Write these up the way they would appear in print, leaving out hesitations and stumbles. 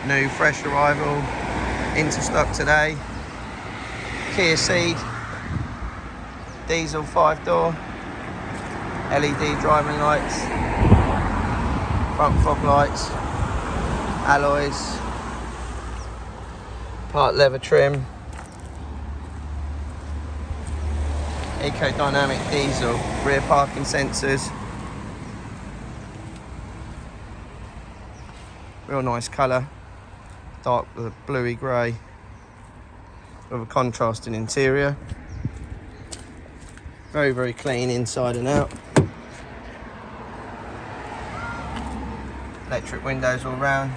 New fresh arrival into stock today. Kia Ceed, diesel 5-door, LED driving lights, front fog lights, alloys, part leather trim, eco-dynamic diesel, rear parking sensors. Real nice colour, dark bluey grey with a contrasting interior. Very, very clean inside and out. Electric windows all round.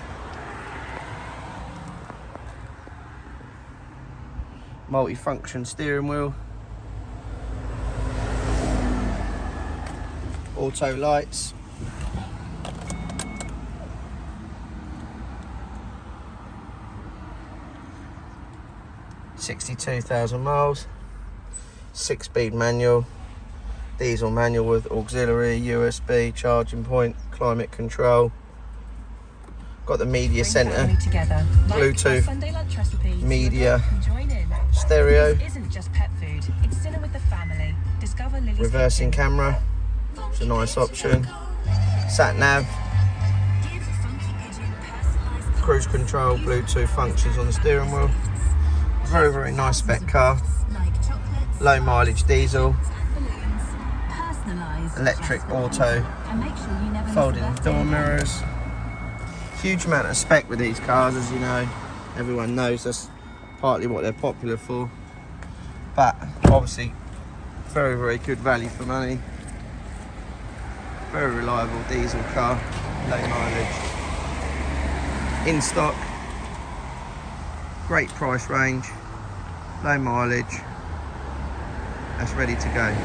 Multi-function steering wheel. Auto lights. $62,000 miles. 6-speed manual. Diesel manual with auxiliary, USB, charging point, climate control. Got the media centre, Bluetooth, media, stereo, reversing camera, it's a nice option, Sat Nav, cruise control, Bluetooth functions on the steering wheel. Very, very nice spec car, low mileage diesel, electric auto, folding door mirrors. Huge amount of spec with these cars, as you know. Everyone knows that's partly what they're popular for, but obviously very, very good value for money. Very reliable diesel car, low mileage, in stock, great price range, low mileage, that's ready to go.